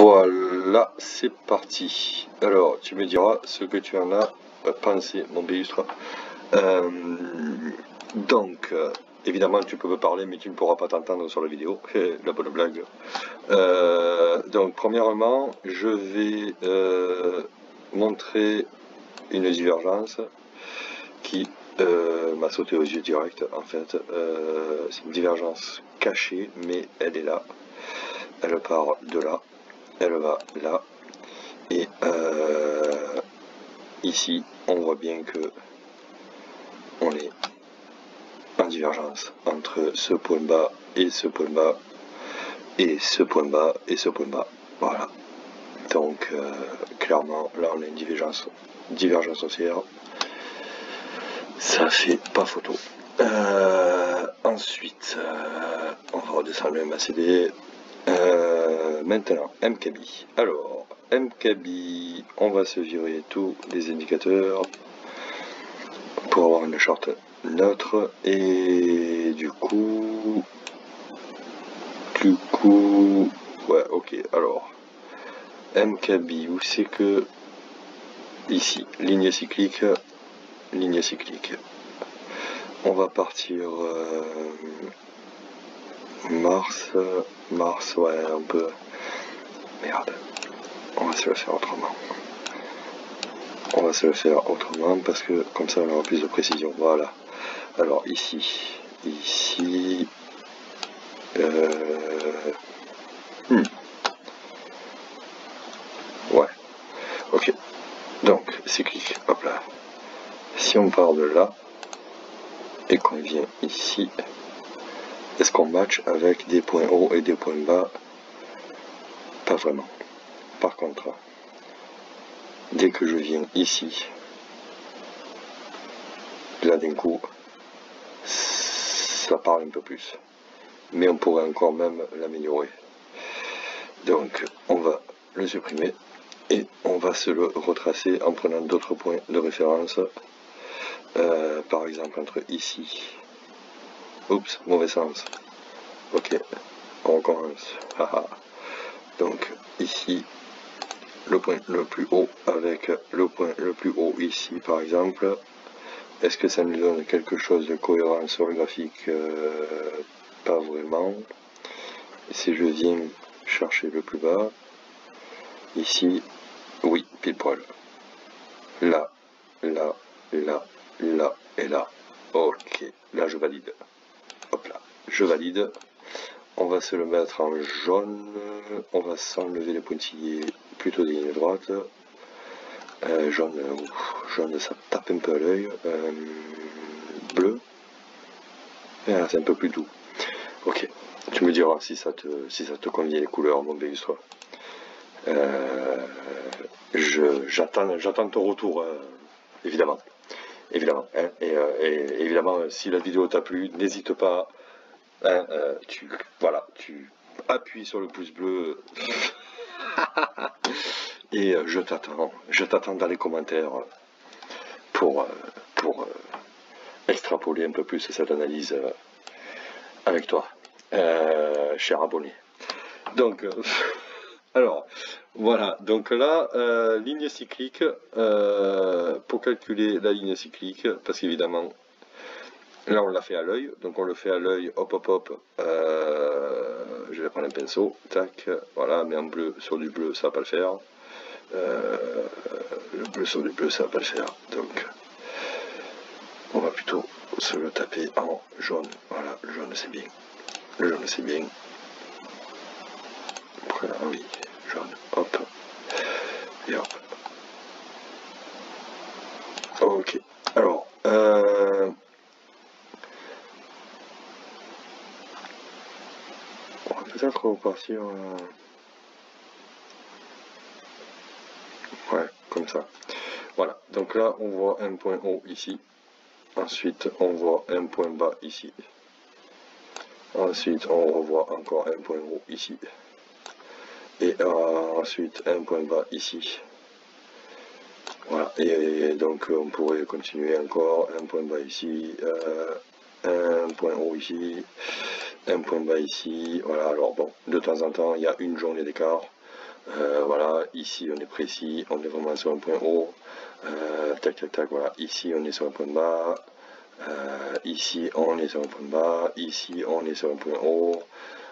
Voilà, c'est parti. Alors, tu me diras ce que tu en as pensé, mon Bélustre. Évidemment, tu peux me parler, mais tu ne pourras pas t'entendre sur la vidéo. La bonne blague. Donc, premièrement, je vais montrer une divergence qui m'a sauté aux yeux direct. En fait, c'est une divergence cachée, mais elle est là. Elle part de là. Elle va là, et ici on voit bien que on est en divergence entre ce point bas et ce point bas et ce point bas et ce point bas. Voilà, donc clairement là on a une divergence haussière, ça fait pas photo. Ensuite on va redescendre le MACD. Maintenant, MKB. Alors, MKB, on va se virer tous les indicateurs pour avoir une charte neutre. Et du coup, ouais, ok. Alors, MKB, où c'est que ici, ligne cyclique. On va partir Mars, ouais, un peu. Merde, on va se le faire autrement. Parce que comme ça on aura plus de précision. Voilà. Alors ici. Ouais. Ok. Donc, cyclique. Hop là. Si on part de là et qu'on vient ici, est-ce qu'on match avec des points hauts et des points bas? Pas vraiment. Par contre, dès que je viens ici, là d'un coup, ça parle un peu plus. Mais on pourrait encore même l'améliorer. Donc, on va le supprimer et on va se le retracer en prenant d'autres points de référence. Par exemple, entre ici. Oups, mauvais sens. Ok, on recommence. Donc, ici, le point le plus haut avec le point le plus haut ici, par exemple. Est-ce que ça nous donne quelque chose de cohérent sur le graphique? Pas vraiment. Si je viens chercher le plus bas, ici, oui, pile poil. Là, là, là, là et là. Ok, là je valide. Hop là, je valide. On va se le mettre en jaune. On va s'enlever les pointillés plutôt des lignes droites. Jaune, ça tape un peu à l'œil. Bleu. Ah, c'est un peu plus doux. Ok, tu me diras si ça te convient les couleurs, mon Bélustre. J'attends ton retour, évidemment. Hein, et évidemment, si la vidéo t'a plu, n'hésite pas. Hein, tu appuies sur le pouce bleu. Et je t'attends dans les commentaires pour extrapoler un peu plus cette analyse avec toi, cher abonné. Donc, alors, voilà, donc là, ligne cyclique, pour calculer la ligne cyclique, parce qu'évidemment, là on l'a fait à l'œil, donc on le fait à l'œil, hop, je vais prendre un pinceau, tac, voilà, mais en bleu sur du bleu, ça va pas le faire. Le bleu sur du bleu, ça va pas le faire, donc on va plutôt se le taper en jaune. Voilà, le jaune c'est bien. Voilà, oui, jaune, hop, et hop. Ok, alors, on va peut-être repartir, ouais, comme ça. Voilà, donc là on voit un point haut ici, ensuite on voit un point bas ici, ensuite on revoit encore un point haut ici, et ensuite un point bas ici. Voilà, et donc on pourrait continuer encore, un point bas ici, un point haut ici, un point bas ici. Voilà, alors bon, de temps en temps il y a une journée d'écart, Voilà, ici on est précis, on est vraiment sur un point haut. Tac tac tac, voilà, ici on est sur un point bas. Ici on est sur un point bas, ici on est sur un point haut,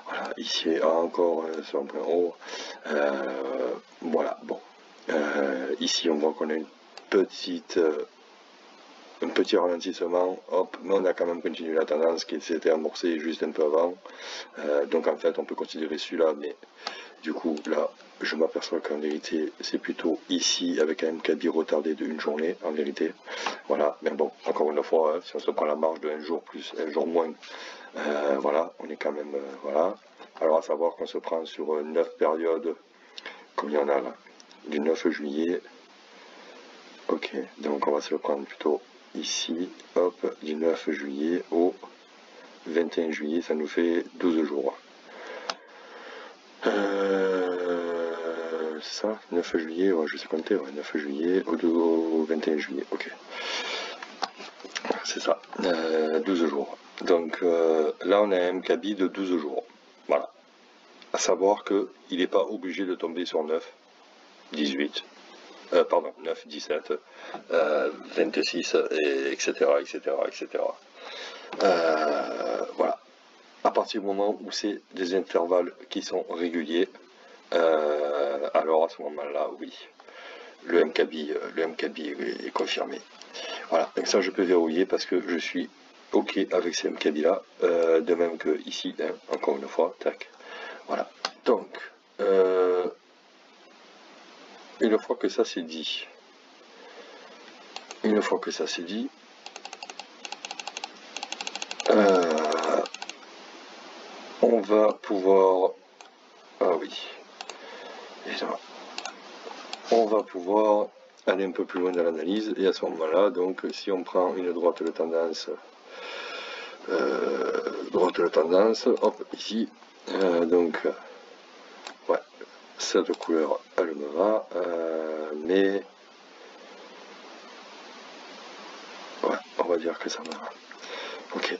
voilà, ici encore sur un point haut, voilà, bon, ici on voit qu'on a un petit ralentissement, hop, mais on a quand même continué la tendance qui s'était amorcée juste un peu avant, donc en fait on peut considérer celui-là, mais du coup là je m'aperçois qu'en vérité c'est plutôt ici avec un MKB retardé d'une journée en vérité, voilà, mais bon, encore une fois, si on se prend la marge de un jour plus, un jour moins, voilà, on est quand même, voilà, alors à savoir qu'on se prend sur 9 périodes, comme il y en a là, du 9 juillet, ok, donc on va se le prendre plutôt ici, hop, du 9 juillet au 21 juillet, ça nous fait 12 jours. C'est ça, 9 juillet, ouais, je sais compter, ouais, 9 juillet au 21 juillet, ok. C'est ça, 12 jours. Donc là on a un MKB de 12 jours. Voilà. À savoir qu'il n'est pas obligé de tomber sur 9, 18, pardon, 9, 17, 26, etc., etc., etc. Voilà. À partir du moment où c'est des intervalles qui sont réguliers, alors à ce moment-là, oui, le MKB est confirmé. Voilà, donc ça je peux verrouiller parce que je suis ok avec ces MKB là, de même que ici, hein, encore une fois, tac. Voilà, donc, une fois que ça c'est dit, on va pouvoir, ah oui, évidemment, on va pouvoir aller un peu plus loin dans l'analyse, et à ce moment-là, donc, si on prend une droite de tendance, hop, ici, donc, ouais, cette couleur, elle me va, mais, ouais, on va dire que ça me va. Ok,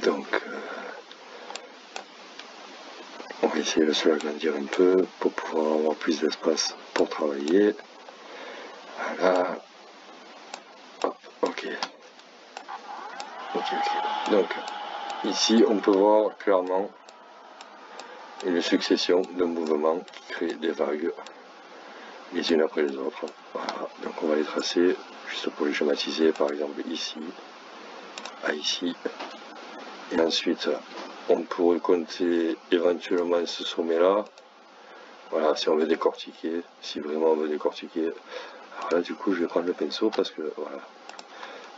donc, on va essayer de se l'agrandir un peu pour pouvoir avoir plus d'espace pour travailler. Voilà. Hop, ok. Ok. Donc, ici, on peut voir clairement une succession de mouvements qui créent des vagues les unes après les autres. Voilà. Donc, on va les tracer juste pour les schématiser, par exemple ici, à ici. Et ensuite, on pourrait compter éventuellement ce sommet-là. Voilà, si on veut décortiquer, si vraiment on veut décortiquer. Alors là, du coup, je vais prendre le pinceau parce que, voilà,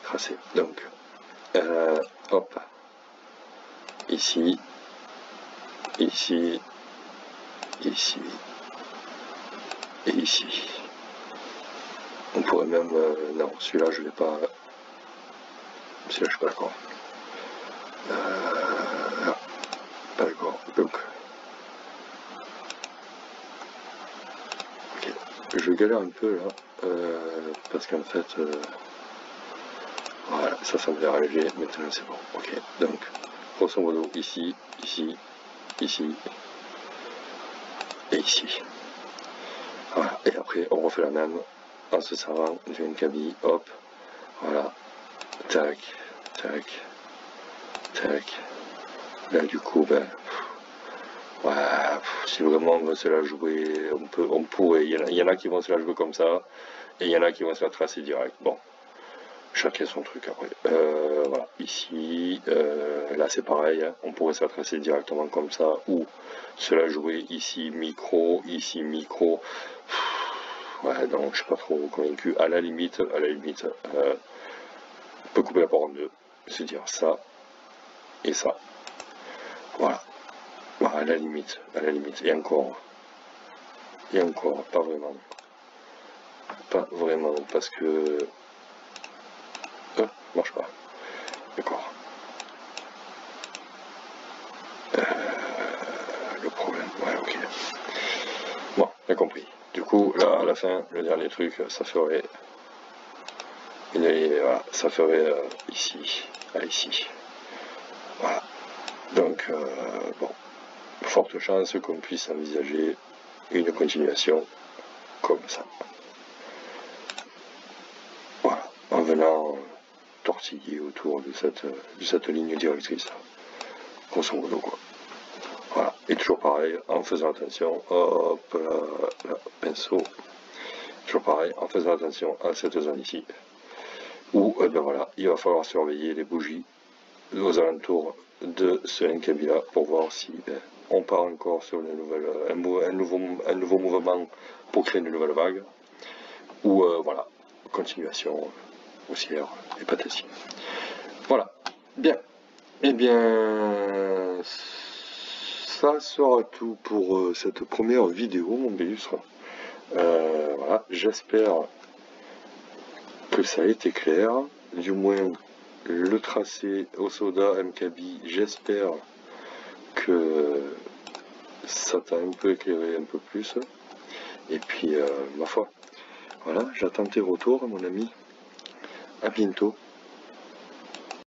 tracé. Donc, hop, ici, ici, ici, et ici. On pourrait même, non, celui-là, je vais pas, celui-là, je suis pas d'accord. Pas d'accord, donc, ok, je galère un peu là, parce qu'en fait, voilà, ça me fait alléger, maintenant c'est bon, ok, donc, grosso modo, ici, ici, ici, et ici. Voilà, et après on refait la même en se servant du MKB, hop, voilà, tac, tac, tac. Là du coup, ben, ouais, si vraiment on veut se la jouer, on pourrait, il y en a qui vont se la jouer comme ça, et il y en a qui vont se la tracer direct. Bon, chacun son truc après. Voilà, ici, là c'est pareil, hein, on pourrait se la tracer directement comme ça, ou se la jouer ici micro, ouais, donc je suis pas trop convaincu. À la limite, on peut couper la parole en deux, se dire ça et ça. Voilà. Voilà, à la limite, et encore, pas vraiment. Pas vraiment, parce que... marche pas. D'accord. Le problème, ouais, ok. Bon, j'ai compris. Du coup, là, à la fin, le dernier truc, ça ferait... voilà, ça ferait ici, à ici. Voilà. Donc, bon. forte chance qu'on puisse envisager une continuation comme ça. Voilà, en venant tortiller autour de cette ligne directrice, grosso modo quoi. Voilà, et toujours pareil, en faisant attention, hop là, pinceau, toujours pareil, en faisant attention à cette zone ici, où ben voilà, il va falloir surveiller les bougies aux alentours de ce NKB là pour voir si on part encore sur un nouveau mouvement pour créer une nouvelle vague, ou voilà, continuation haussière et patati. Voilà, bien, et bien ça sera tout pour cette première vidéo, mon Bélustre. Voilà, j'espère que ça a été clair, du moins le tracé Hosoda MKB, j'espère que ça t'a un peu éclairé un peu plus, et puis ma foi, voilà, j'attends tes retours mon ami, à bientôt.